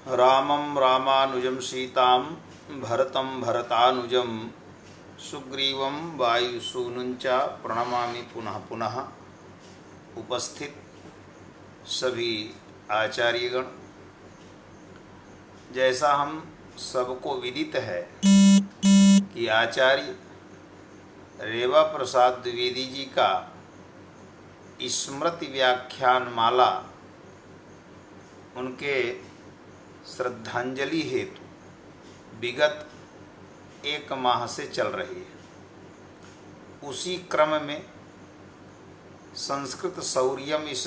रामं रामानुजं सीतां भरतं भरतानुजं सुग्रीवं वायुसूनुंच प्रणमामि पुनः पुनः। उपस्थित सभी आचार्यगण, जैसा हम सबको विदित है कि आचार्य रेवा प्रसाद द्विवेदी जी का स्मृति व्याख्यान माला उनके श्रद्धांजलि हेतु विगत 1 माह से चल रही है। उसी क्रम में संस्कृत शौर्यम इस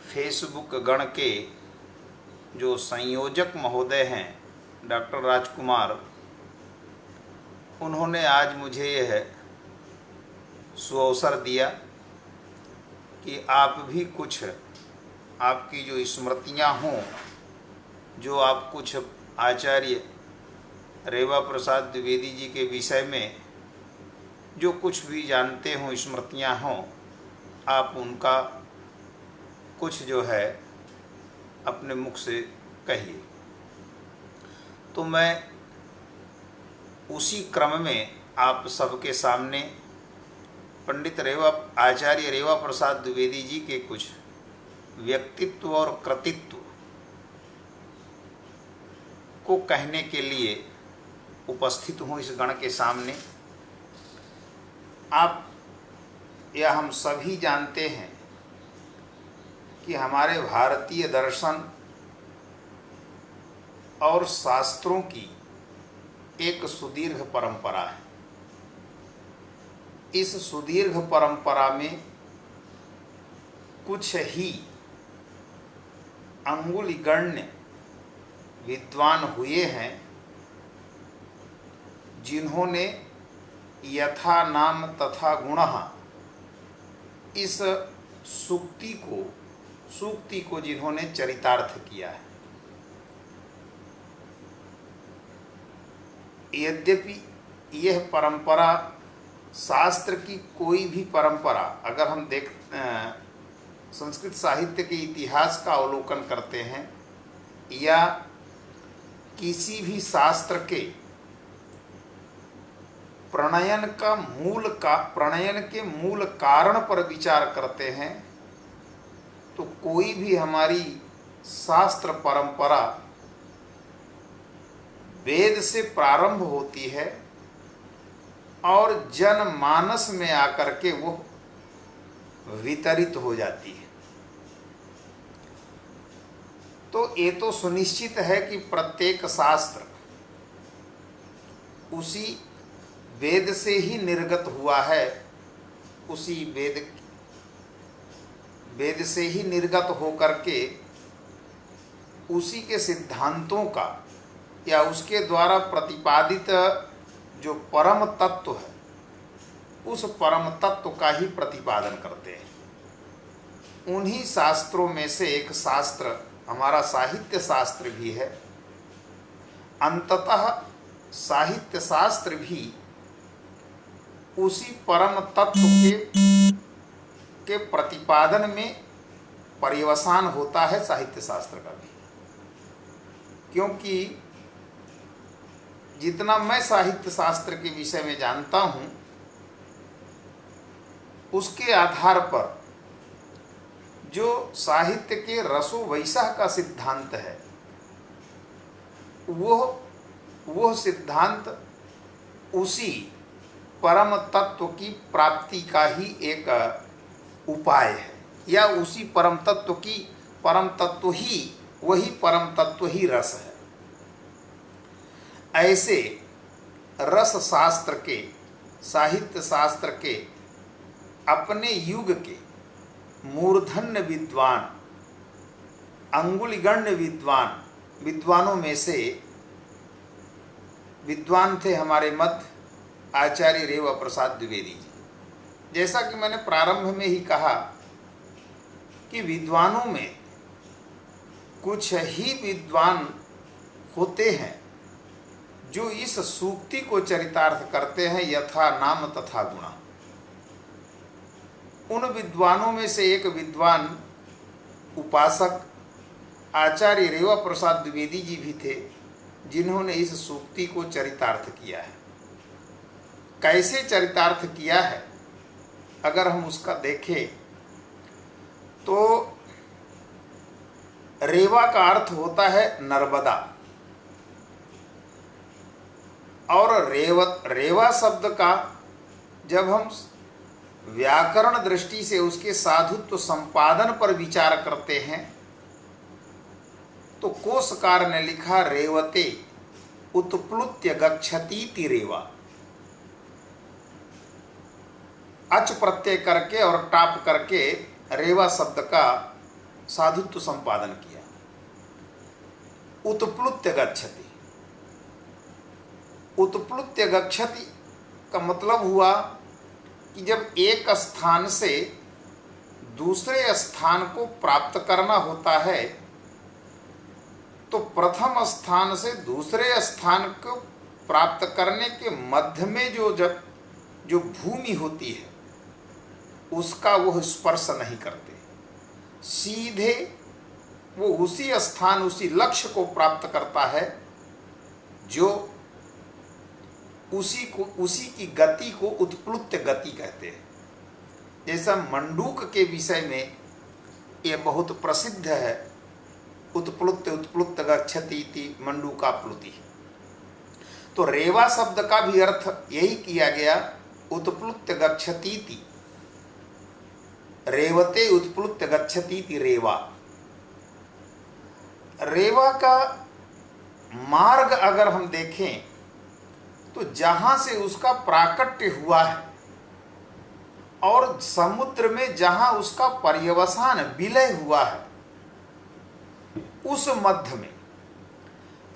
फेसबुक गण के जो संयोजक महोदय हैं डॉक्टर राजकुमार, उन्होंने आज मुझे यह सुअवसर दिया कि आप भी कुछ आपकी जो स्मृतियाँ हों, जो आप कुछ आचार्य रेवा प्रसाद द्विवेदी जी के विषय में जो कुछ भी जानते हों, स्मृतियाँ हों, आप उनका कुछ जो है अपने मुख से कहिए। तो मैं उसी क्रम में आप सबके सामने पंडित आचार्य रेवा प्रसाद द्विवेदी जी के कुछ व्यक्तित्व और कृतित्व को कहने के लिए उपस्थित हूँ इस गण के सामने। आप या हम सभी जानते हैं कि हमारे भारतीय दर्शन और शास्त्रों की एक सुदीर्घ परंपरा है। इस सुदीर्घ परंपरा में कुछ ही अंगुलिगण्य विद्वान हुए हैं जिन्होंने यथा नाम तथा गुणः इस सूक्ति को जिन्होंने चरितार्थ किया है। यद्यपि यह परंपरा शास्त्र की कोई भी परंपरा, अगर हम संस्कृत साहित्य के इतिहास का अवलोकन करते हैं या किसी भी शास्त्र के प्रणयन के मूल कारण पर विचार करते हैं, तो कोई भी हमारी शास्त्र परंपरा वेद से प्रारंभ होती है और जनमानस में आकर के वो वितरित हो जाती है। तो ये तो सुनिश्चित है कि प्रत्येक शास्त्र उसी वेद से ही निर्गत हुआ है, उसी वेद से ही निर्गत होकर के उसी के सिद्धांतों का या उसके द्वारा प्रतिपादित जो परम तत्व है, उस परम तत्व का ही प्रतिपादन करते हैं। उन्हीं शास्त्रों में से एक शास्त्र हमारा साहित्य शास्त्र भी है। अंततः साहित्य शास्त्र भी उसी परम तत्व के प्रतिपादन में पर्यवसान होता है, साहित्य शास्त्र का भी। क्योंकि जितना मैं साहित्य शास्त्र के विषय में जानता हूँ, उसके आधार पर जो साहित्य के रसो वैसाह का सिद्धांत है, वो सिद्धांत उसी परम तत्व की प्राप्ति का ही एक उपाय है, या उसी परम तत्व की वही परम तत्व ही रस है। ऐसे रस शास्त्र के, साहित्य शास्त्र के अपने युग के मूर्धन्य विद्वान, अंगुलिगण्य विद्वानों में से विद्वान थे हमारे मध्य आचार्य रेवा प्रसाद द्विवेदी जी। जैसा कि मैंने प्रारंभ में ही कहा कि विद्वानों में कुछ ही विद्वान होते हैं जो इस सूक्ति को चरितार्थ करते हैं, यथा नाम तथा गुणा। उन विद्वानों में से एक विद्वान उपासक आचार्य रेवा प्रसाद द्विवेदी जी भी थे जिन्होंने इस सूक्ति को चरितार्थ किया है। कैसे चरितार्थ किया है अगर हम उसका देखें तो रेवा का अर्थ होता है नर्मदा, और रेवा शब्द का जब हम व्याकरण दृष्टि से उसके साधुत्व संपादन पर विचार करते हैं तो कोशकार ने लिखा रेवते उत्प्लुत्य गच्छतीति रेवा, अच प्रत्यय करके और टाप करके रेवा शब्द का साधुत्व संपादन किया। उत्प्लुत्य गच्छति, उत्प्लुत्य गच्छति का मतलब हुआ कि जब एक स्थान से दूसरे स्थान को प्राप्त करना होता है तो प्रथम स्थान से दूसरे स्थान को प्राप्त करने के मध्य में जो भूमि होती है उसका वह स्पर्श नहीं करते, सीधे वो उसी स्थान उसी लक्ष्य को प्राप्त करता है जो उसी की गति को उत्प्लुत्य गति कहते हैं। जैसा मंडूक के विषय में ये बहुत प्रसिद्ध है, उत्प्लुत्य उत्प्लुत्य गच्छति इति मंडूकाप्लुति। तो रेवा शब्द का भी अर्थ यही किया गया, उत्प्लुत्य गच्छति इति, रेवते उत्प्लुत्य गच्छति इति रेवा। रेवा का मार्ग अगर हम देखें तो जहां से उसका प्राकट्य हुआ है और समुद्र में जहां उसका पर्यवसान विलय हुआ है उस मध्य में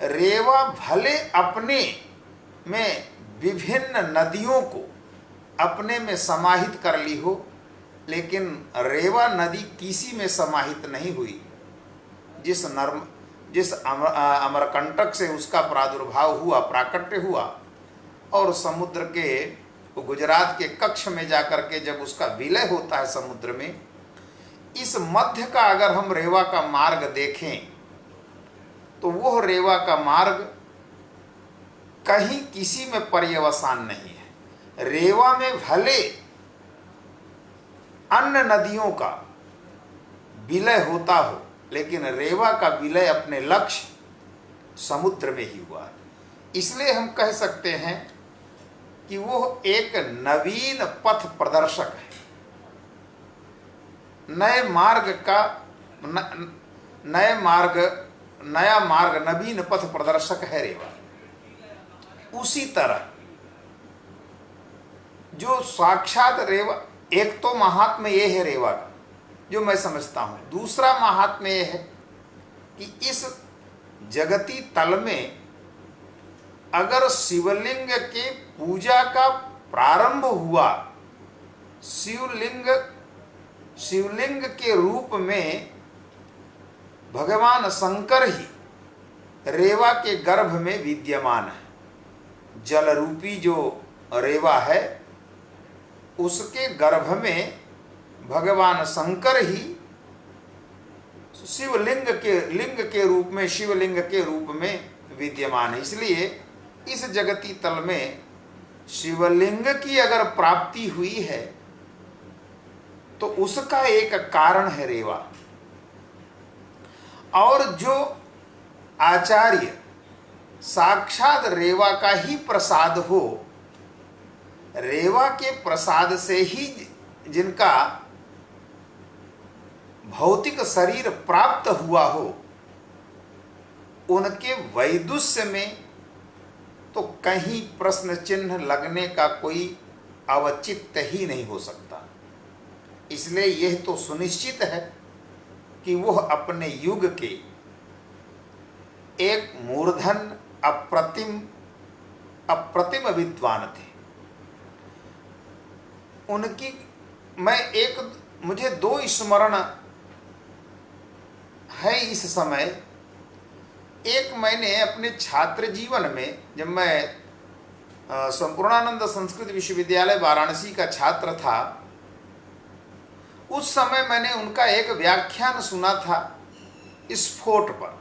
रेवा भले अपने में विभिन्न नदियों को अपने में समाहित कर ली हो, लेकिन रेवा नदी किसी में समाहित नहीं हुई। जिस अमरकंटक से उसका प्रादुर्भाव हुआ, प्राकट्य हुआ, और समुद्र के गुजरात के कच्छ में जाकर के जब उसका विलय होता है समुद्र में, इस मध्य का अगर हम रेवा का मार्ग देखें तो वह रेवा का मार्ग कहीं किसी में पर्यवसान नहीं है। रेवा में भले अन्य नदियों का विलय होता हो, लेकिन रेवा का विलय अपने लक्ष्य समुद्र में ही हुआ। इसलिए हम कह सकते हैं कि वो एक नवीन पथ प्रदर्शक है, नया मार्ग नवीन पथ प्रदर्शक है रेवा। उसी तरह जो साक्षात रेवा, एक तो महात्म्य ये है रेवा का जो मैं समझता हूँ, दूसरा महात्म्य ये है कि इस जगती तल में अगर शिवलिंग के पूजा का प्रारंभ हुआ, शिवलिंग के रूप में भगवान शंकर ही रेवा के गर्भ में विद्यमान है। जल रूपी जो रेवा है उसके गर्भ में भगवान शंकर ही शिवलिंग के रूप में, शिवलिंग के रूप में विद्यमान है। इसलिए इस जगती तल में शिवलिंग की अगर प्राप्ति हुई है तो उसका एक कारण है रेवा। और जो आचार्य साक्षात रेवा का ही प्रसाद हो, रेवा के प्रसाद से ही जिनका भौतिक शरीर प्राप्त हुआ हो, उनके वैदुष्य में तो कहीं प्रश्न चिन्ह लगने का कोई अवचित्त ही नहीं हो सकता। इसलिए यह तो सुनिश्चित है कि वह अपने युग के एक मूर्धन अप्रतिम विद्वान थे। उनकी मुझे दो स्मरण है इस समय। एक मैंने अपने छात्र जीवन में, जब मैं संपूर्णानंद संस्कृत विश्वविद्यालय वाराणसी का छात्र था, उस समय मैंने उनका एक व्याख्यान सुना था स्फोट पर।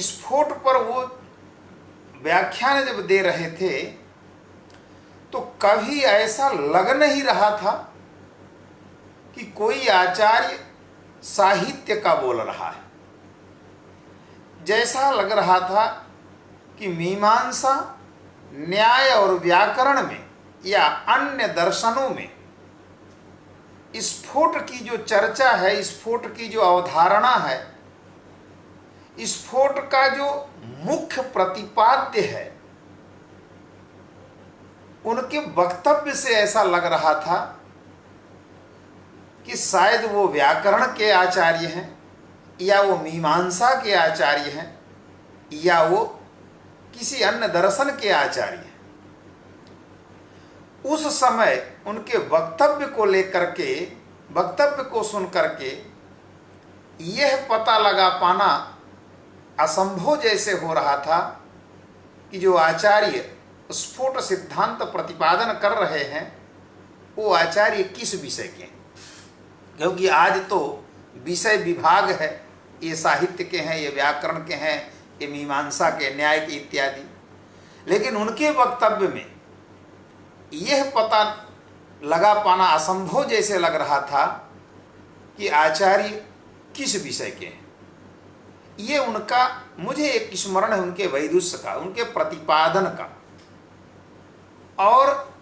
स्फोट पर वो व्याख्यान जब दे रहे थे तो कभी ऐसा लग नहीं रहा था कि कोई आचार्य साहित्य का बोल रहा है। जैसा लग रहा था कि मीमांसा, न्याय और व्याकरण में या अन्य दर्शनों में स्फोट की जो चर्चा है, स्फोट की जो अवधारणा है, स्फोट का जो मुख्य प्रतिपाद्य है, उनके वक्तव्य से ऐसा लग रहा था कि शायद वो व्याकरण के आचार्य हैं या वो मीमांसा के आचार्य हैं या वो किसी अन्य दर्शन के आचार्य हैं। उस समय उनके वक्तव्य को लेकर के, वक्तव्य को सुन करके यह पता लगा पाना असंभव जैसे हो रहा था कि जो आचार्य स्फोट सिद्धांत प्रतिपादन कर रहे हैं वो आचार्य किस विषय के हैं। क्योंकि आज तो विषय विभाग है, ये साहित्य के हैं, ये व्याकरण के हैं, ये मीमांसा के, न्याय के इत्यादि। लेकिन उनके वक्तव्य में यह पता लगा पाना असंभव जैसे लग रहा था कि आचार्य किस विषय के हैं। ये उनका, मुझे एक स्मरण है उनके वैदुष्य का, उनके प्रतिपादन का। और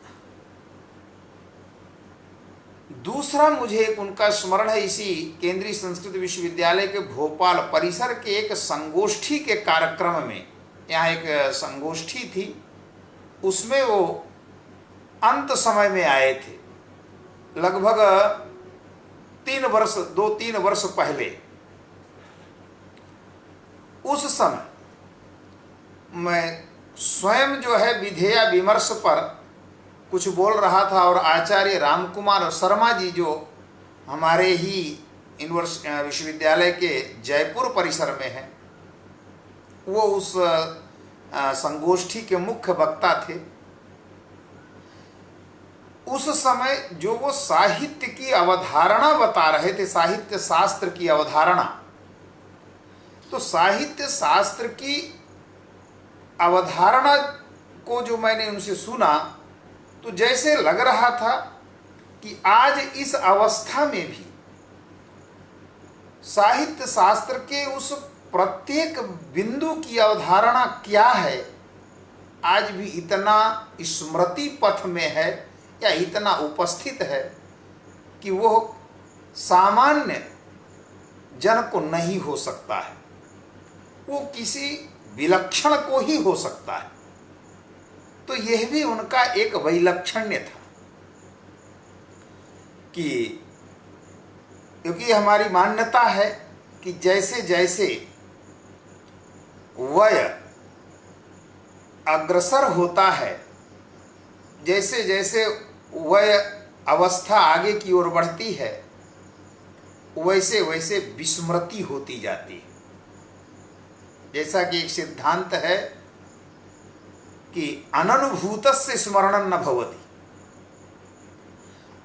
दूसरा मुझे एक उनका स्मरण है इसी केंद्रीय संस्कृत विश्वविद्यालय के भोपाल परिसर के एक संगोष्ठी के कार्यक्रम में। यहाँ एक संगोष्ठी थी, उसमें वो अंत समय में आए थे, लगभग 2-3 वर्ष पहले। उस समय मैं स्वयं जो है विधेया विमर्श पर कुछ बोल रहा था और आचार्य रामकुमार शर्मा जी जो हमारे ही विश्वविद्यालय के जयपुर परिसर में हैं, वो उस संगोष्ठी के मुख्य वक्ता थे। उस समय जो वो साहित्य की अवधारणा बता रहे थे, साहित्य शास्त्र की अवधारणा, तो साहित्य शास्त्र की अवधारणा को जो मैंने उनसे सुना तो जैसे लग रहा था कि आज इस अवस्था में भी साहित्य शास्त्र के उस प्रत्येक बिंदु की अवधारणा क्या है, आज भी इतना स्मृति पथ में है या इतना उपस्थित है कि वो सामान्य जन को नहीं हो सकता है, वो किसी विलक्षण को ही हो सकता है। तो यह भी उनका एक वैलक्षण्य था कि, क्योंकि हमारी मान्यता है कि जैसे जैसे वय अग्रसर होता है, जैसे जैसे वय अवस्था आगे की ओर बढ़ती है, वैसे वैसे विस्मृति होती जाती है। जैसा कि एक सिद्धांत है कि अननुभूतस्य स्मरणं न भवति,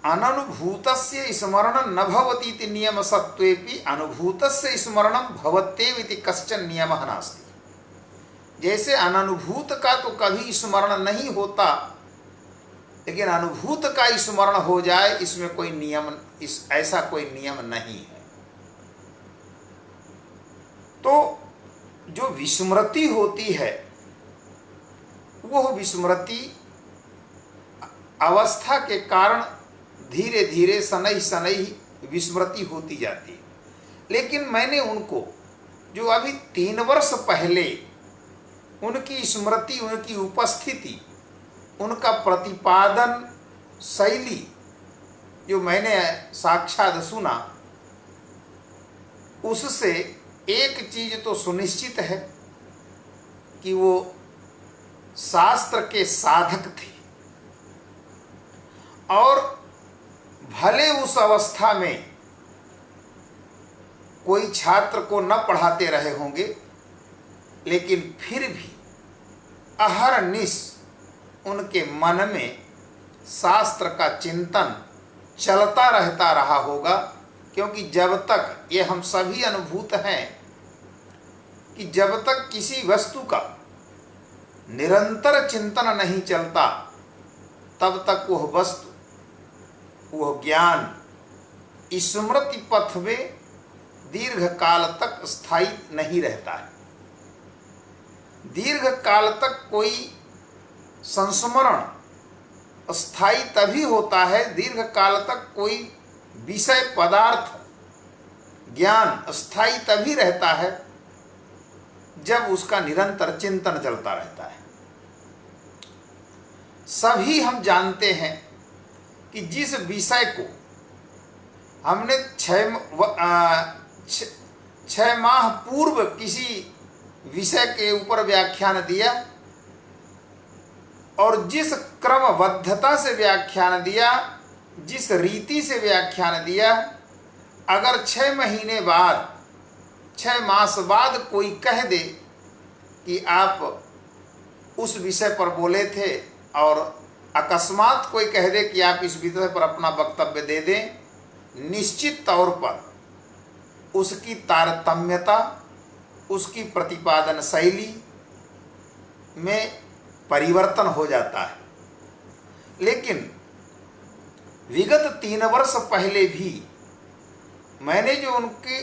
अननुभूतस्य स्मरणं न भवति इति नियम सत्त्वेपि अनुभूतस्य स्मरणं भवत्येव इति कश्चन नियमः नास्ति। जैसे अननुभूत का तो कभी स्मरण नहीं होता, लेकिन अनुभूत का स्मरण हो जाए, इसमें कोई नियम, ऐसा कोई नियम नहीं है। तो जो विस्मृति होती है, वह विस्मृति अवस्था के कारण धीरे धीरे शनैः शनैः विस्मृति होती जाती है। लेकिन मैंने उनको जो अभी 3 वर्ष पहले उनकी स्मृति, उनकी उपस्थिति, उनका प्रतिपादन शैली जो मैंने साक्षात सुना, उससे एक चीज तो सुनिश्चित है कि वो शास्त्र के साधक थे। और भले उस अवस्था में कोई छात्र को न पढ़ाते रहे होंगे, लेकिन फिर भी अहरनिश उनके मन में शास्त्र का चिंतन चलता रहता रहा होगा क्योंकि जब तक, ये हम सभी अनुभूत हैं कि जब तक किसी वस्तु का निरंतर चिंतन नहीं चलता, तब तक वह वस्तु, वह ज्ञान स्मृति पथ में दीर्घ काल तक स्थायी नहीं रहता है। दीर्घ काल तक कोई संस्मरण स्थायी तभी होता है, दीर्घ काल तक कोई विषय पदार्थ ज्ञान स्थायी तभी रहता है जब उसका निरंतर चिंतन चलता रहता है। सभी हम जानते हैं कि जिस विषय को हमने 6 माह पूर्व किसी विषय के ऊपर व्याख्यान दिया और जिस क्रमबद्धता से व्याख्यान दिया, जिस रीति से व्याख्यान दिया, अगर 6 महीने बाद, 6 मास बाद कोई कह दे कि आप उस विषय पर बोले थे और अकस्मात कोई कह दे कि आप इस विषय पर अपना वक्तव्य दे दें, निश्चित तौर पर उसकी तारतम्यता, उसकी प्रतिपादन शैली में परिवर्तन हो जाता है। लेकिन विगत 3 वर्ष पहले भी मैंने जो उनके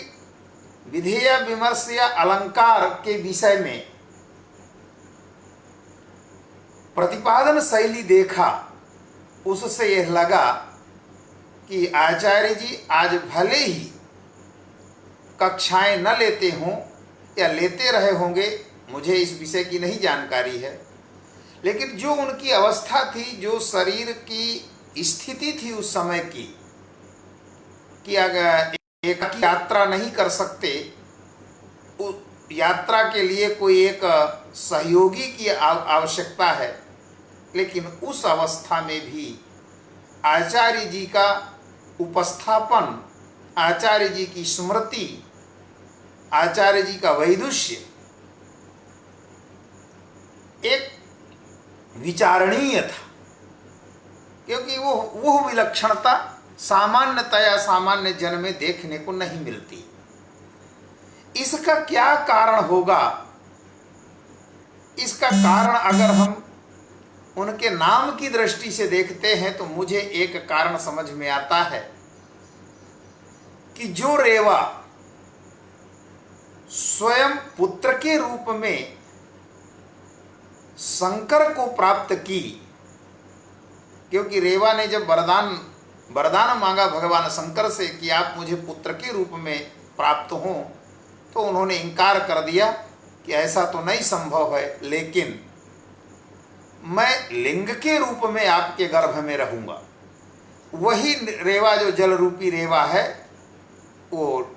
विधेय विमर्श या अलंकार के विषय में प्रतिपादन शैली देखा, उससे यह लगा कि आचार्य जी आज भले ही कक्षाएं न लेते हों या लेते रहे होंगे, मुझे इस विषय की नहीं जानकारी है, लेकिन जो उनकी अवस्था थी, जो शरीर की स्थिति थी उस समय की, कि अगर एक यात्रा नहीं कर सकते, यात्रा के लिए कोई एक सहयोगी की आवश्यकता है, लेकिन उस अवस्था में भी आचार्य जी का उपस्थापन, आचार्य जी की स्मृति, आचार्य जी का वैदुष्य एक विचारणीय था, क्योंकि वो विलक्षणता सामान्यतया सामान्य जन में देखने को नहीं मिलती। इसका क्या कारण होगा? इसका कारण अगर हम उनके नाम की दृष्टि से देखते हैं तो मुझे एक कारण समझ में आता है कि जो रेवा स्वयं पुत्र के रूप में शंकर को प्राप्त की, क्योंकि रेवा ने जब वरदान मांगा भगवान शंकर से कि आप मुझे पुत्र के रूप में प्राप्त हों, तो उन्होंने इनकार कर दिया कि ऐसा तो नहीं संभव है, लेकिन मैं लिंग के रूप में आपके गर्भ में रहूंगा। वही रेवा जो जल रूपी रेवा है, वो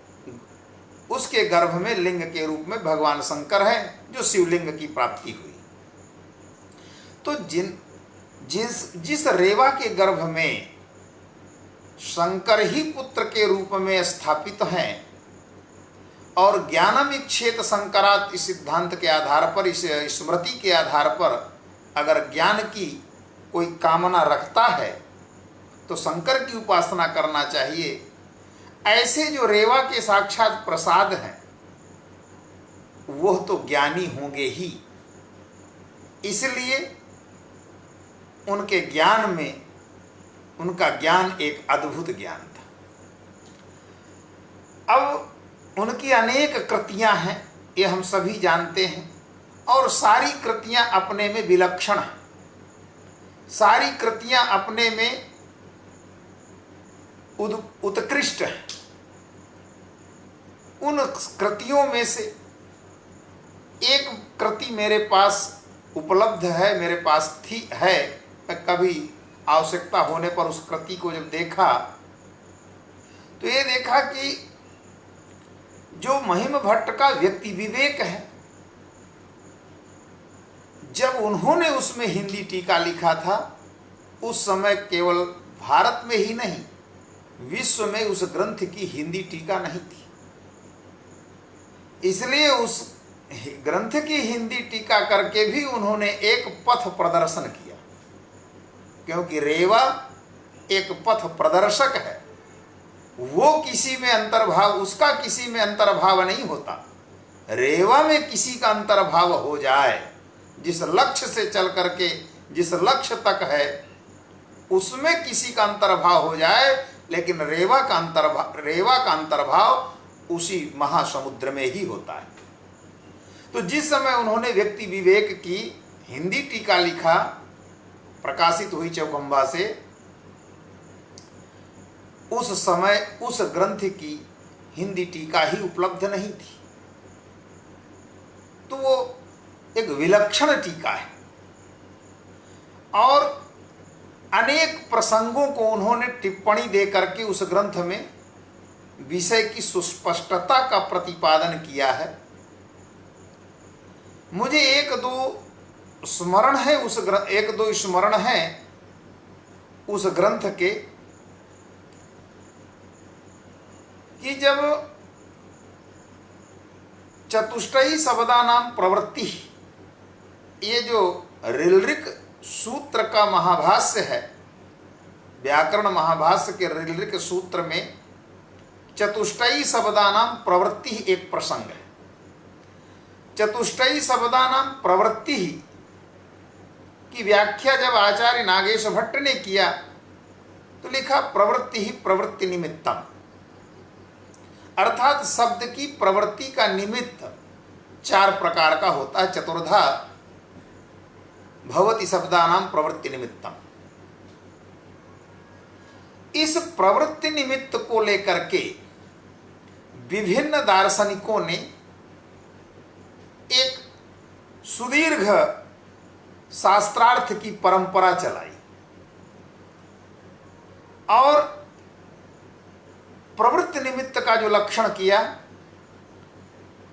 उसके गर्भ में लिंग के रूप में भगवान शंकर है, जो शिवलिंग की प्राप्ति हुई। तो जिस रेवा के गर्भ में शंकर ही पुत्र के रूप में स्थापित हैं और ज्ञानमिच्छेत शंकरात्, इस सिद्धांत के आधार पर, इस स्मृति के आधार पर अगर ज्ञान की कोई कामना रखता है तो शंकर की उपासना करना चाहिए। ऐसे जो रेवा के साक्षात प्रसाद हैं वह तो ज्ञानी होंगे ही, इसलिए उनके ज्ञान में, उनका ज्ञान एक अद्भुत ज्ञान था। अब उनकी अनेक कृतियां हैं, ये हम सभी जानते हैं, और सारी कृतियां अपने में विलक्षण हैं, सारी कृतियां अपने में उत्कृष्ट हैं। उन कृतियों में से एक कृति मेरे पास उपलब्ध है, मेरे पास थी है। मैं कभी आवश्यकता होने पर उस कृति को जब देखा तो ये देखा कि जो महिम भट्ट का व्यक्ति विवेक है, जब उन्होंने उसमें हिंदी टीका लिखा था, उस समय केवल भारत में ही नहीं, विश्व में उस ग्रंथ की हिंदी टीका नहीं थी। इसलिए उस ग्रंथ की हिंदी टीका करके भी उन्होंने एक पथ प्रदर्शन किया, क्योंकि रेवा एक पथ प्रदर्शक है। वो किसी में अंतर्भाव, उसका किसी में अंतर्भाव नहीं होता। रेवा में किसी का अंतर्भाव हो जाए, जिस लक्ष्य से चल करके जिस लक्ष्य तक है उसमें किसी का अंतर्भाव हो जाए, लेकिन रेवा का अंतर्भाव उसी महासमुद्र में ही होता है। तो जिस समय उन्होंने व्यक्ति विवेक की हिंदी टीका लिखा, प्रकाशित हुई चौखंबा से, उस समय उस ग्रंथ की हिंदी टीका ही उपलब्ध नहीं थी। तो वो एक विलक्षण टीका है और अनेक प्रसंगों को उन्होंने टिप्पणी दे करके उस ग्रंथ में विषय की सुस्पष्टता का प्रतिपादन किया है। मुझे एक दो स्मरण है उस ग्रंथ के, कि जब चतुष्टयी शब्दानां प्रवृत्ति, ये जो ऋलृक सूत्र का महाभाष्य है, व्याकरण महाभाष्य के ऋलृक सूत्र में चतुष्टयी शब्दानां प्रवृत्ति एक प्रसंग है। चतुष्टयी शब्दानां प्रवृत्ति की व्याख्या जब आचार्य नागेश भट्ट ने किया तो लिखा प्रवृत्ति ही प्रवृत्ति निमित्तम, अर्थात शब्द की प्रवृत्ति का निमित्त 4 प्रकार का होता है। चतुर्धा भवति शब्दानां प्रवृत्ति निमित्तम। इस प्रवृत्ति निमित्त को लेकर के विभिन्न दार्शनिकों ने एक सुदीर्घ शास्त्रार्थ की परंपरा चलाई और प्रवृत्ति निमित्त का जो लक्षण किया,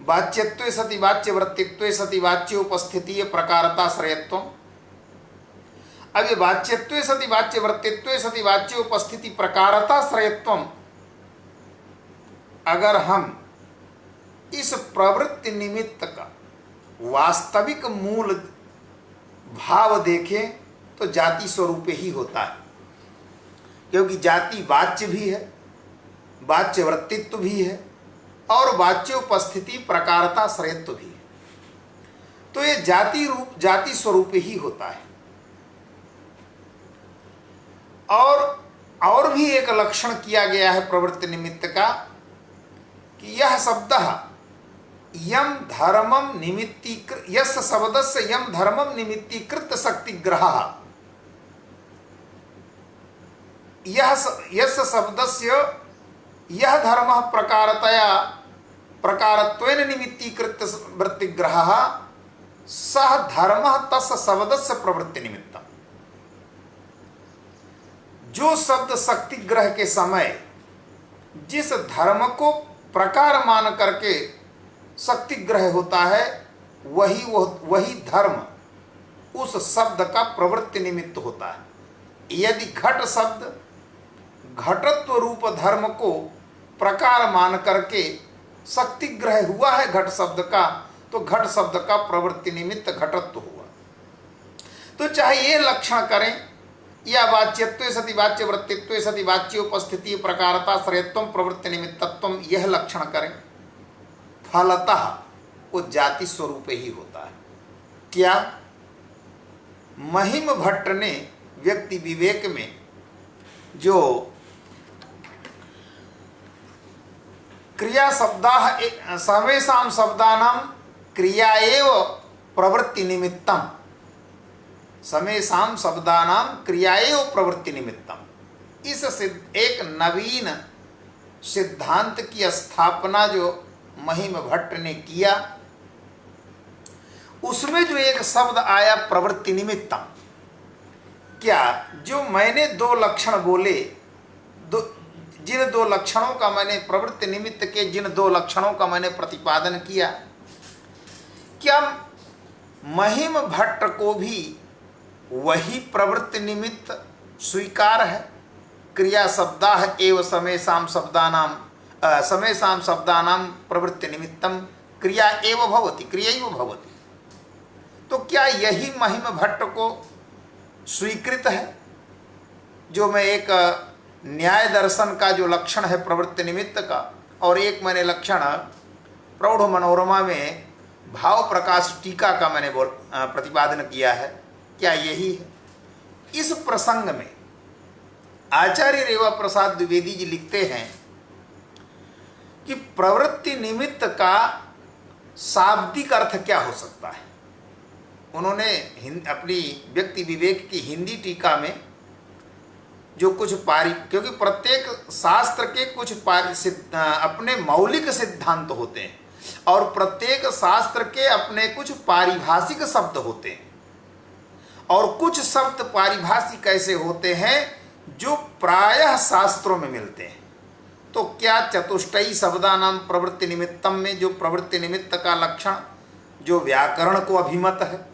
वाच्यत्वे सति वाच्य वृत्तित्वे सति वाच्य उपस्थिति प्रकारता श्रेयत्व। अब ये वाच्यत्वे सति वाच्य वृत्तित्वे सति वाच्य उपस्थिति प्रकारता श्रेयत्व, अगर हम इस प्रवृत्ति निमित्त का वास्तविक मूल भाव देखें तो जाति स्वरूप ही होता है, क्योंकि जाति वाच्य भी है, वाच्य वृत्तित्व भी है और वाच्य उपस्थिति प्रकारता श्रेयत्व भी है। तो ये जाति स्वरूप ही होता है। और भी एक लक्षण किया गया है प्रवृत्ति निमित्त का, कि यह शब्द यम धर्मम निमित्तीकृत, यस्य शब्दस्य यम धर्मम निमित्तीकृत शक्तिग्रहः, यस्य शब्दस्य यह धर्म प्रकारत्वेन निमित्तीकृत वृत्तिग्रहः सह धर्मः तस्य शब्दस्य प्रवृत्ति निमित्तम्। जो शब्द शक्तिग्रह के समय जिस धर्म को प्रकार मान करके शक्तिग्रह होता है, वही धर्म उस शब्द का प्रवृत्ति निमित्त होता है। यदि घट शब्द घटत्व रूप धर्म को प्रकार मान करके शक्तिग्रह हुआ है घट शब्द का, तो घट शब्द का प्रवृत्ति निमित्त घटत्व हुआ। तो चाहे ये लक्षण करें या वाच्यत्वे सति वाच्य वृत्तित्वे सति वाच्य उपस्थिति प्रकारता श्रेयत्वम प्रवृत्ति निमित्तत्वम, यह लक्षण करें, फलतः वो जाति स्वरूप ही होता है। क्या महिम भट्ट ने व्यक्ति विवेक में जो क्रिया शब्दा सर्वेषां शब्दानां क्रिया एव प्रवृत्ति निमित्तम, समेषां शब्दानां क्रिया एव प्रवृत्ति निमित्तम, इस एक नवीन सिद्धांत की स्थापना जो महिम भट्ट ने किया, उसमें जो एक शब्द आया प्रवृत्ति निमित्तम, क्या जो मैंने 2 लक्षण बोले, जिन 2 लक्षणों का मैंने प्रवृत्ति निमित्त के जिन 2 लक्षणों का मैंने प्रतिपादन किया, क्या महिम भट्ट को भी वही प्रवृत्ति निमित्त स्वीकार है? क्रिया शब्दाः एव समेषां शब्दानां प्रवृत्ति निमित्तम क्रिया एव भवति, क्रियैव भवति। तो क्या यही महिम भट्ट को स्वीकृत है जो मैं एक न्याय दर्शन का जो लक्षण है प्रवृत्ति निमित्त का, और एक मैंने लक्षण प्रौढ़ मनोरमा में भाव प्रकाश टीका का मैंने प्रतिपादन किया है। क्या यही है? इस प्रसंग में आचार्य रेवा प्रसाद द्विवेदी जी लिखते हैं कि प्रवृत्ति निमित्त का शाब्दिक अर्थ क्या हो सकता है। उन्होंने अपनी व्यक्ति विवेक की हिंदी टीका में जो कुछ क्योंकि प्रत्येक शास्त्र के कुछ अपने मौलिक सिद्धांत होते हैं और प्रत्येक शास्त्र के अपने कुछ पारिभाषिक शब्द होते हैं, और कुछ शब्द पारिभाषिक ऐसे होते हैं जो प्रायः शास्त्रों में मिलते हैं। तो क्या चतुष्टयी शब्दानाम प्रवृत्ति निमित्तम में जो प्रवृत्ति निमित्त का लक्षण जो व्याकरण को अभिमत है,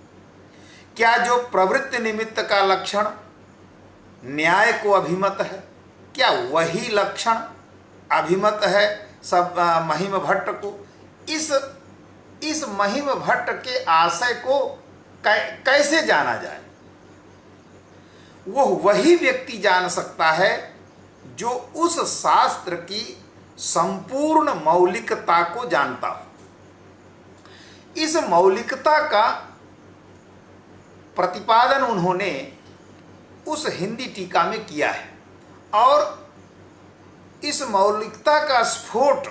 क्या जो प्रवृत्ति निमित्त का लक्षण न्याय को अभिमत है, क्या वही लक्षण अभिमत है सब महिम भट्ट को? इस महिम भट्ट के आशय को कैसे जाना जाए? वो वही व्यक्ति जान सकता है जो उस शास्त्र की संपूर्ण मौलिकता को जानता हो। इस मौलिकता का प्रतिपादन उन्होंने उस हिंदी टीका में किया है, और इस मौलिकता का स्फोट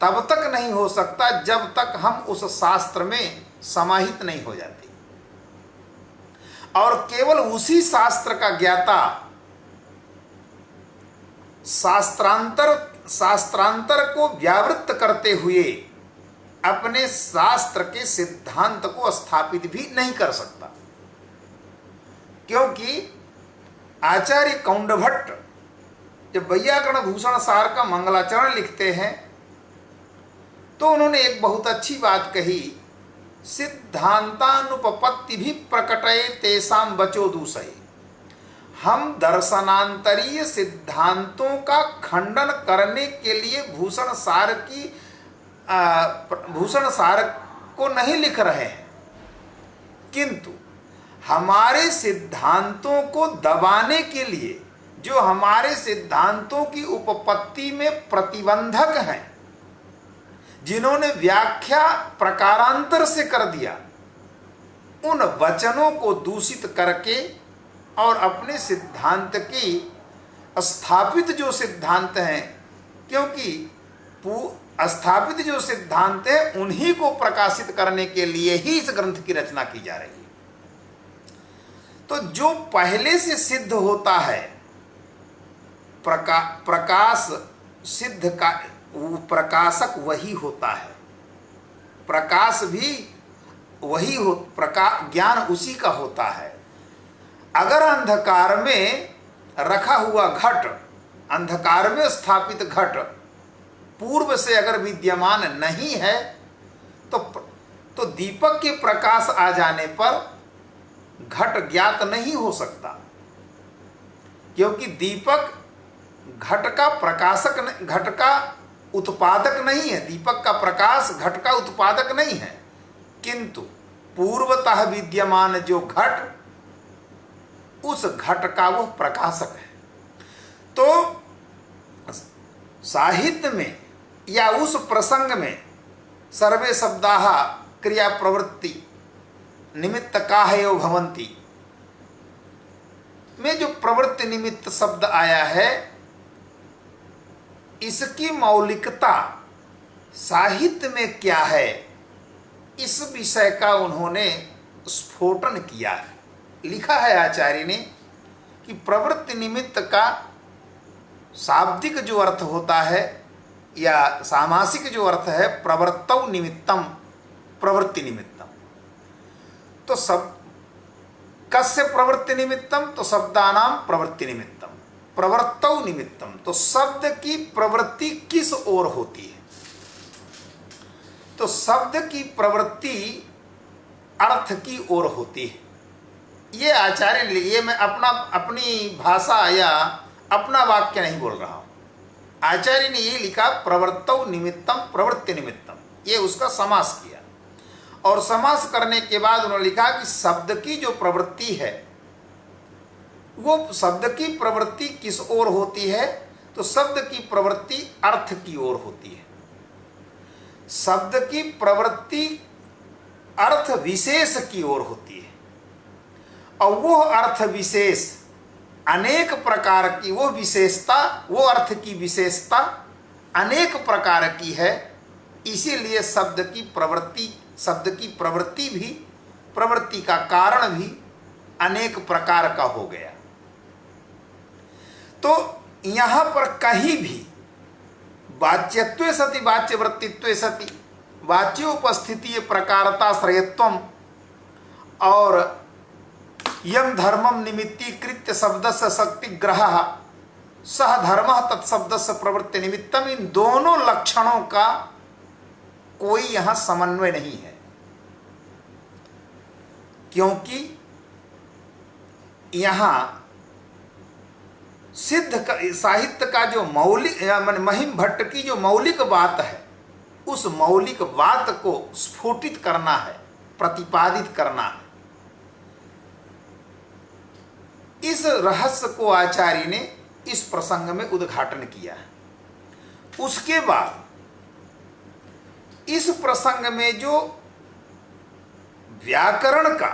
तब तक नहीं हो सकता जब तक हम उस शास्त्र में समाहित नहीं हो जाते, और केवल उसी शास्त्र का ज्ञाता शास्त्रांतर को व्यावृत्त करते हुए अपने शास्त्र के सिद्धांत को स्थापित भी नहीं कर सकता। क्योंकि आचार्य कौंडभट्ट जब वैयाकरण भूषण सार का मंगलाचरण लिखते हैं तो उन्होंने एक बहुत अच्छी बात कही, सिद्धांतानुपपत्ति भी प्रकटये तेसाम बचो दूसरे। हम दर्शनांतरीय सिद्धांतों का खंडन करने के लिए भूषण सार को नहीं लिख रहे हैं, किंतु हमारे सिद्धांतों को दबाने के लिए जो हमारे सिद्धांतों की उपपत्ति में प्रतिबंधक हैं, जिन्होंने व्याख्या प्रकारांतर से कर दिया, उन वचनों को दूषित करके और अपने सिद्धांत की स्थापित जो सिद्धांत हैं, क्योंकि स्थापित जो सिद्धांत हैं उन्हीं को प्रकाशित करने के लिए ही इस ग्रंथ की रचना की जा रही है। तो जो पहले से सिद्ध होता है प्रकाश सिद्ध का प्रकाशक वही होता है, प्रकाश भी वही हो, ज्ञान उसी का होता है। अगर अंधकार में रखा हुआ घट, अंधकार में स्थापित घट पूर्व से अगर विद्यमान नहीं है तो दीपक के प्रकाश आ जाने पर घट ज्ञात नहीं हो सकता, क्योंकि दीपक घट का प्रकाशक, घट का उत्पादक नहीं है। दीपक का प्रकाश घट का उत्पादक नहीं है, किंतु पूर्वतः विद्यमान जो घट, उस घट का वो प्रकाशक है। तो साहित्य में या उस प्रसंग में सर्वे शब्दाः क्रिया प्रवृत्ति निमित्त काहयो भवन्ति में जो प्रवृत्ति निमित्त शब्द आया है, इसकी मौलिकता साहित्य में क्या है, इस विषय का उन्होंने स्फोटन किया है। लिखा है आचार्य ने कि प्रवृत्ति निमित्त का शाब्दिक जो अर्थ होता है या सामासिक जो अर्थ है, प्रवृत्तौ निमित्तम, प्रवृत्ति निमित्तम। तो सब कस्य प्रवृत्ति निमित्तम, तो शब्दानाम प्रवृत्ति निमित्तम, प्रवृत्तौ निमित्तम, तो शब्द की प्रवृत्ति किस ओर होती है? तो शब्द की प्रवृत्ति अर्थ की ओर होती है। ये आचार्य ने, ये मैं अपनी भाषा या अपना वाक्य नहीं बोल रहा हूं। आचार्य ने ये लिखा प्रवृत्तौ निमित्तम प्रवृत्ति निमित्तम, ये उसका समास किया, और समास करने के बाद उन्होंने लिखा कि शब्द की जो प्रवृत्ति है वो शब्द की प्रवृत्ति किस ओर होती है? तो शब्द की प्रवृत्ति अर्थ की ओर होती है। शब्द की प्रवृत्ति अर्थ विशेष की ओर होती है, और वो अर्थ विशेष अनेक प्रकार की, वो विशेषता, वो अर्थ की विशेषता अनेक प्रकार की है। इसीलिए शब्द की प्रवृत्ति भी, प्रवृत्ति का कारण भी अनेक प्रकार का हो गया। तो यहाँ पर कहीं भी वाच्यत्वे सति वाच्यवृत्तित्वे सति, वाच्योपस्थिति प्रकारता श्रेयत्वम और यम धर्मम निमित्तीकृत्य शब्दस्य शक्ति ग्रह सह धर्म तत्शब्दस्य प्रवृत्ति निमित्तम, इन दोनों लक्षणों का कोई यहां समन्वय नहीं है। क्योंकि यहां सिद्ध साहित्य का जो मौलिक, महिम भट्ट की जो मौलिक बात है, उस मौलिक बात को स्फुटित करना है, प्रतिपादित करना है। इस रहस्य को आचार्य ने इस प्रसंग में उद्घाटन किया है। उसके बाद इस प्रसंग में जो व्याकरण का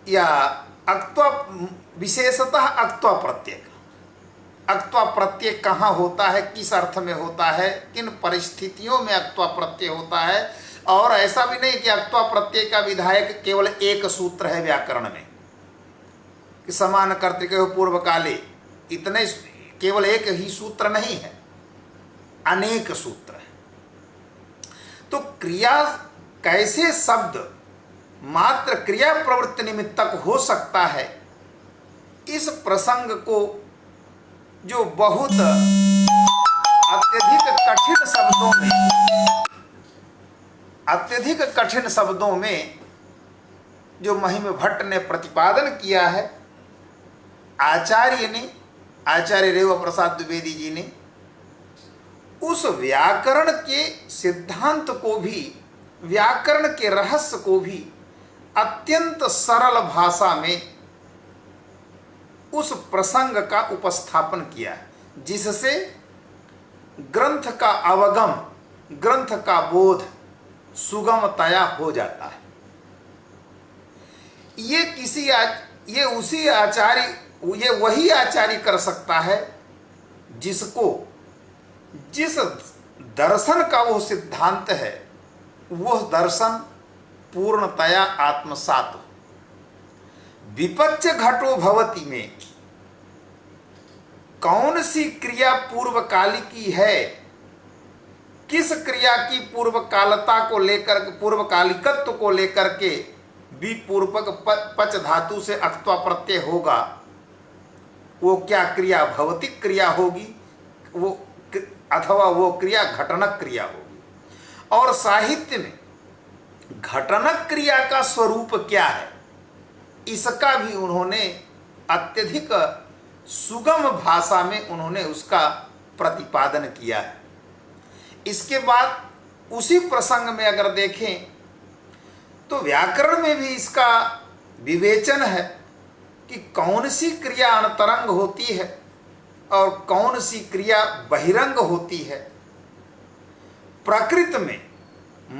या अक्त्वा, विशेषतः अक्त्वा प्रत्यय, अक्त्वा प्रत्यय कहाँ होता है, किस अर्थ में होता है, किन परिस्थितियों में अक्त्वा प्रत्यय होता है, और ऐसा भी नहीं कि अक्त्वा प्रत्यय का विधायक केवल एक सूत्र है व्याकरण में कि समान कर्तृके पूर्व काले, इतने केवल एक ही सूत्र नहीं है, अनेक सूत्र है। तो क्रिया कैसे शब्द मात्र क्रिया प्रवृत्ति निमित्तक हो सकता है, इस प्रसंग को जो बहुत अत्यधिक कठिन शब्दों में जो महिम भट्ट ने प्रतिपादन किया है, आचार्य रेवा प्रसाद द्विवेदी जी ने उस व्याकरण के सिद्धांत को भी, व्याकरण के रहस्य को भी अत्यंत सरल भाषा में उस प्रसंग का उपस्थापन किया है, जिससे ग्रंथ का अवगम, ग्रंथ का बोध सुगमतया हो जाता है। ये वही आचार्य कर सकता है जिसको, जिस दर्शन का वो सिद्धांत है, वह दर्शन पूर्णतया आत्मसात हो। विपच्च घटो भवति में कौन सी क्रिया पूर्वकालिकी है, किस क्रिया की पूर्वकालता को लेकर, पूर्वकालिकत्व को लेकर के विपूर्वक पच धातु से अक्त्वा प्रत्यय होगा, वो क्या क्रिया भौतिक क्रिया होगी, वो अथवा वो क्रिया घटनक क्रिया होगी। और साहित्य में घटनक क्रिया का स्वरूप क्या है, इसका भी उन्होंने अत्यधिक सुगम भाषा में उन्होंने उसका प्रतिपादन किया है। इसके बाद उसी प्रसंग में अगर देखें तो व्याकरण में भी इसका विवेचन है कि कौन सी क्रिया अंतरंग होती है और कौन सी क्रिया बहिरंग होती है। प्रकृति में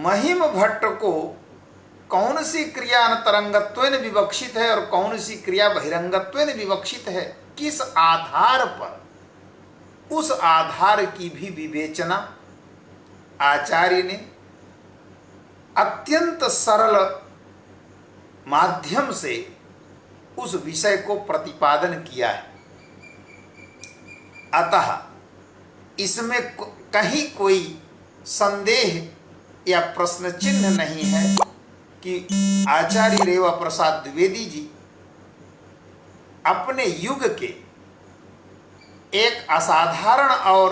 महिम भट्ट को कौन सी क्रिया अंतरंगत्वेन विवक्षित है और कौन सी क्रिया बहिरंगत्वेन विवक्षित है, किस आधार पर, उस आधार की भी विवेचना आचार्य ने अत्यंत सरल माध्यम से उस विषय को प्रतिपादन किया है। अतः इसमें कहीं कोई संदेह या प्रश्न चिन्ह नहीं है कि आचार्य रेवा प्रसाद द्विवेदी जी अपने युग के एक असाधारण और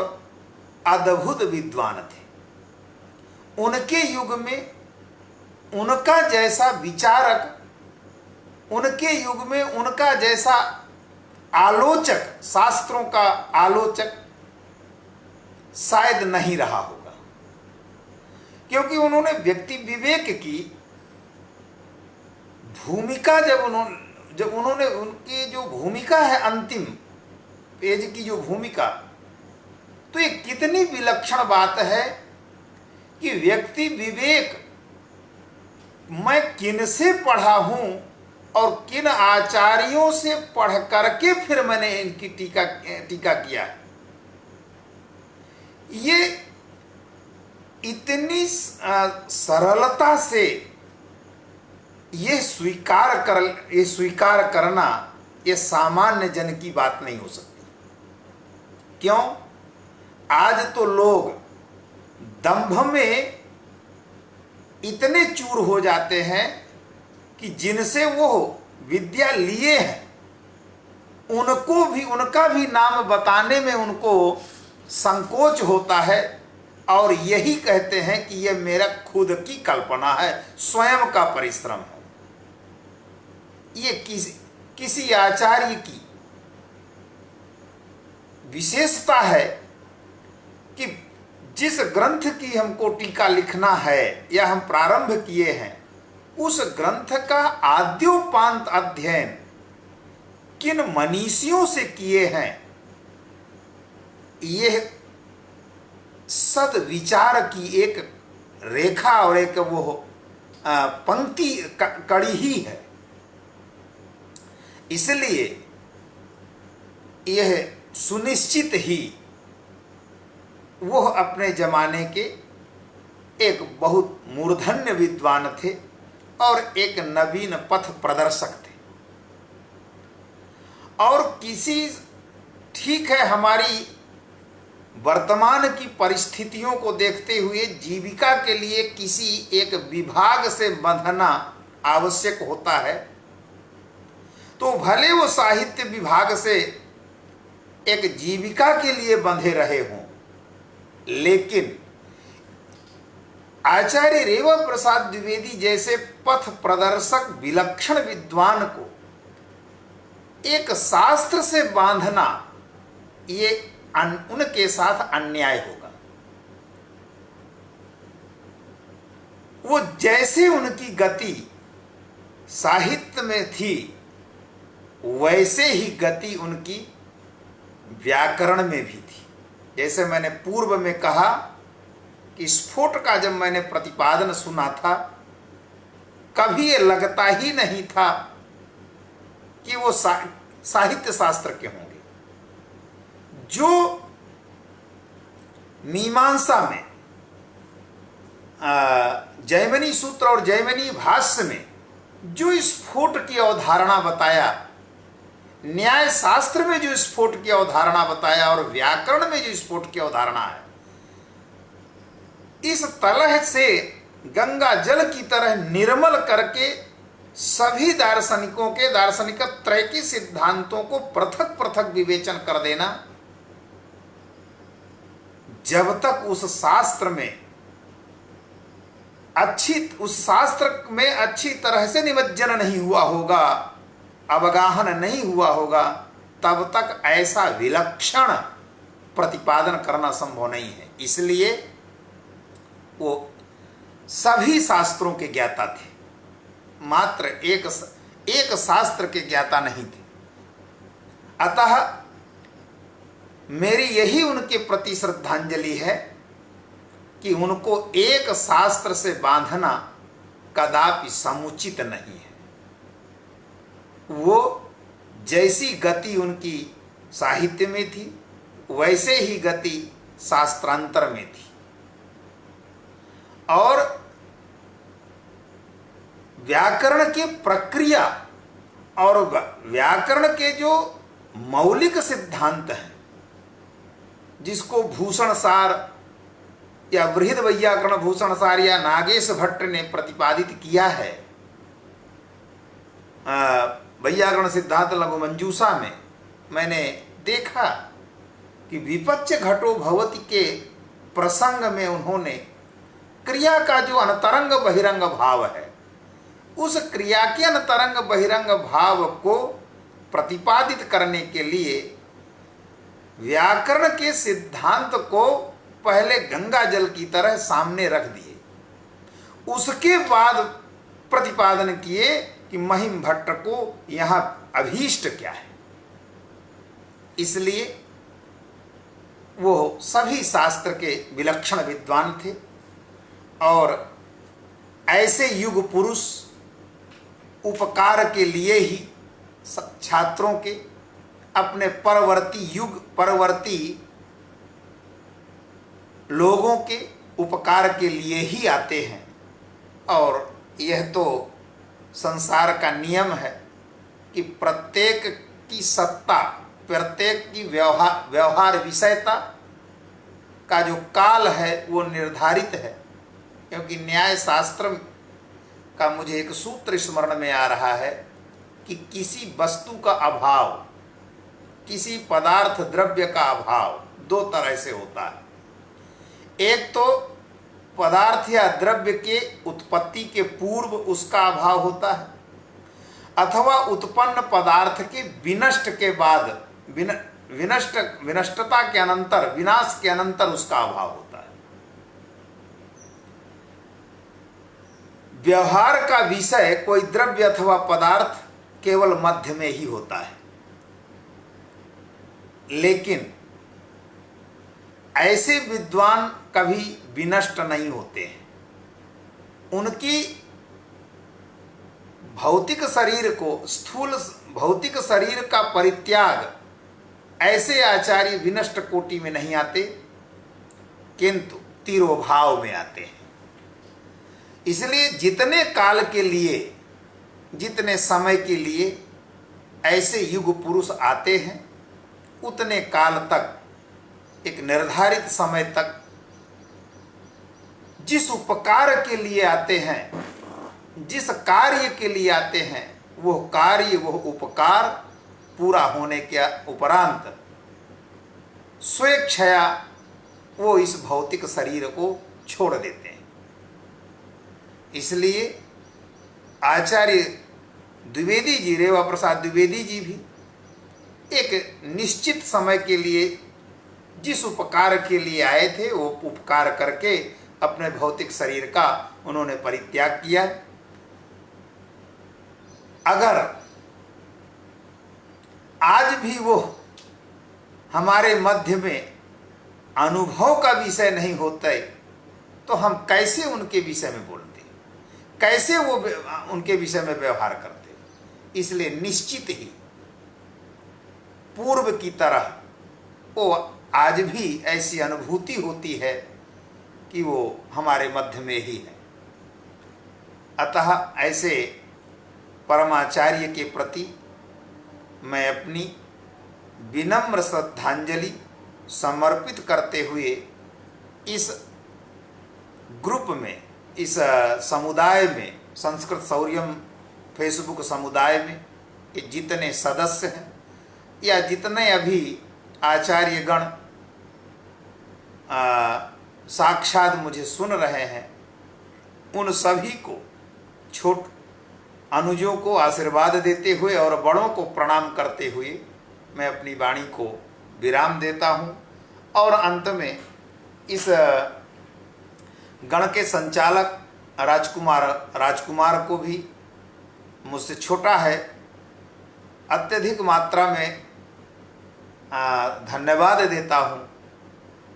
अद्भुत विद्वान थे। उनके युग में उनका जैसा विचारक, उनके युग में उनका जैसा आलोचक, शास्त्रों का आलोचक शायद नहीं रहा होगा, क्योंकि उन्होंने व्यक्ति विवेक की भूमिका जब उन्होंने उनकी जो भूमिका है, अंतिम पेज की जो भूमिका, तो ये कितनी विलक्षण बात है कि व्यक्ति विवेक, मैं किन से पढ़ा हूं और किन आचार्यों से पढ़ करके फिर मैंने इनकी टीका किया है, ये इतनी सरलता से ये स्वीकार करना ये सामान्य जन की बात नहीं हो सकती। क्यों? आज तो लोग दंभ में इतने चूर हो जाते हैं कि जिनसे वो विद्या लिए हैं उनका भी नाम बताने में उनको संकोच होता है, और यही कहते हैं कि यह मेरा खुद की कल्पना है, स्वयं का परिश्रम है। ये किसी आचार्य की विशेषता है कि जिस ग्रंथ की हमको टीका लिखना है या हम प्रारंभ किए हैं, उस ग्रंथ का आद्योपांत अध्ययन किन मनीषियों से किए हैं, यह सद्विचार की एक रेखा और एक वो पंक्ति कड़ी ही है। इसलिए यह सुनिश्चित ही वह अपने जमाने के एक बहुत मूर्धन्य विद्वान थे और एक नवीन पथ प्रदर्शक थे। और ठीक है, हमारी वर्तमान की परिस्थितियों को देखते हुए जीविका के लिए किसी एक विभाग से बंधना आवश्यक होता है, तो भले वो साहित्य विभाग से एक जीविका के लिए बंधे रहे हों, लेकिन आचार्य रेवा प्रसाद द्विवेदी जैसे पथ प्रदर्शक विलक्षण विद्वान को एक शास्त्र से बांधना ये उनके साथ अन्याय होगा। वो जैसे उनकी गति साहित्य में थी, वैसे ही गति उनकी व्याकरण में भी थी। जैसे मैंने पूर्व में कहा कि स्फोट का जब मैंने प्रतिपादन सुना था, कभी ये लगता ही नहीं था कि वो साहित्य शास्त्र के होंगे। जो मीमांसा में जैमिनी सूत्र और जैमिनी भाष्य में जो स्फोट की अवधारणा बताया, न्याय शास्त्र में जो स्फोट की अवधारणा बताया और व्याकरण में जो स्फोट की अवधारणा है, इस तलह से गंगा जल की तरह निर्मल करके सभी दार्शनिकों के दार्शनिक त्रैकी सिद्धांतों को पृथक पृथक विवेचन कर देना, जब तक उस शास्त्र में अच्छी तरह से निमज्जन नहीं हुआ होगा, अवगाहन नहीं हुआ होगा, तब तक ऐसा विलक्षण प्रतिपादन करना संभव नहीं है। इसलिए वो सभी शास्त्रों के ज्ञाता थे, मात्र एक शास्त्र के ज्ञाता नहीं थे। अतः मेरी यही उनके प्रति श्रद्धांजलि है कि उनको एक शास्त्र से बांधना कदापि समुचित नहीं है। वो जैसी गति उनकी साहित्य में थी, वैसे ही गति शास्त्रांतर में थी। और व्याकरण की प्रक्रिया और व्याकरण के जो मौलिक सिद्धांत हैं, जिसको भूषण सार या बृहद वैयाकरण भूषण सार या नागेश भट्ट ने प्रतिपादित किया है, वैयाकरण सिद्धांत लघु मंजूषा में मैंने देखा कि विपच्च घटो भवति के प्रसंग में उन्होंने क्रिया का जो अंतरंग बहिरंग भाव है, उस क्रिया के अंतरंग बहिरंग भाव को प्रतिपादित करने के लिए व्याकरण के सिद्धांत को पहले गंगा जल की तरह सामने रख दिए, उसके बाद प्रतिपादन किए कि महिम भट्ट को यहाँ अभीष्ट क्या है। इसलिए वो सभी शास्त्र के विलक्षण विद्वान थे और ऐसे युग पुरुष उपकार के लिए ही छात्रों के अपने परवर्ती लोगों के उपकार के लिए ही आते हैं। और यह तो संसार का नियम है कि प्रत्येक की सत्ता, प्रत्येक की व्यवहार विषयता का जो काल है वो निर्धारित है। क्योंकि न्याय शास्त्र का मुझे एक सूत्र स्मरण में आ रहा है कि किसी वस्तु का अभाव, किसी पदार्थ द्रव्य का अभाव दो तरह से होता है। एक तो पदार्थ या द्रव्य के उत्पत्ति के पूर्व उसका अभाव होता है, अथवा उत्पन्न पदार्थ के विनष्ट के बाद विनष्टता के अनंतर, विनाश के अनंतर उसका अभाव होता है। व्यवहार का विषय कोई द्रव्य अथवा पदार्थ केवल मध्य में ही होता है, लेकिन ऐसे विद्वान कभी विनष्ट नहीं होते हैं। उनकी भौतिक शरीर को, स्थूल भौतिक शरीर का परित्याग ऐसे आचार्य विनष्ट कोटि में नहीं आते, किंतु तिरोभाव में आते हैं। इसलिए जितने काल के लिए, जितने समय के लिए ऐसे युग पुरुष आते हैं, उतने काल तक, एक निर्धारित समय तक जिस उपकार के लिए आते हैं, जिस कार्य के लिए आते हैं, वह कार्य, वह उपकार पूरा होने के उपरांत स्वेच्छया वो इस भौतिक शरीर को छोड़ देते हैं। इसलिए आचार्य द्विवेदी जी, रेवा प्रसाद द्विवेदी जी भी एक निश्चित समय के लिए जिस उपकार के लिए आए थे, वो उपकार करके अपने भौतिक शरीर का उन्होंने परित्याग किया। अगर आज भी वो हमारे मध्य में अनुभव का विषय नहीं होते, तो हम कैसे उनके विषय में बोलते, कैसे वो उनके विषय में व्यवहार करते। इसलिए निश्चित ही पूर्व की तरह वो आज भी ऐसी अनुभूति होती है कि वो हमारे मध्य में ही है। अतः ऐसे परमाचार्य के प्रति मैं अपनी विनम्र श्रद्धांजलि समर्पित करते हुए इस ग्रुप में, इस समुदाय में, संस्कृत शौर्यम फेसबुक समुदाय में ये जितने सदस्य हैं या जितने अभी आचार्यगण साक्षात मुझे सुन रहे हैं, उन सभी को, छोट अनुजों को आशीर्वाद देते हुए और बड़ों को प्रणाम करते हुए मैं अपनी वाणी को विराम देता हूँ। और अंत में इस गण के संचालक राजकुमार को भी, मुझसे छोटा है, अत्यधिक मात्रा में धन्यवाद देता हूँ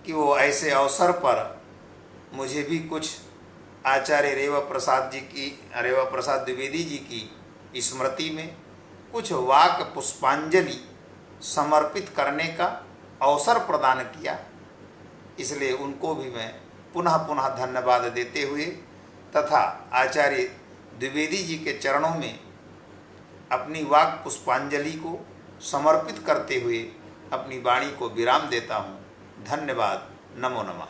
कि वो ऐसे अवसर पर मुझे भी कुछ आचार्य रेवा प्रसाद द्विवेदी जी की स्मृति में कुछ वाक पुष्पांजलि समर्पित करने का अवसर प्रदान किया। इसलिए उनको भी मैं पुनः पुनः धन्यवाद देते हुए तथा आचार्य द्विवेदी जी के चरणों में अपनी वाक पुष्पांजलि को समर्पित करते हुए अपनी वाणी को विराम देता हूँ। धन्यवाद। नमो नमः।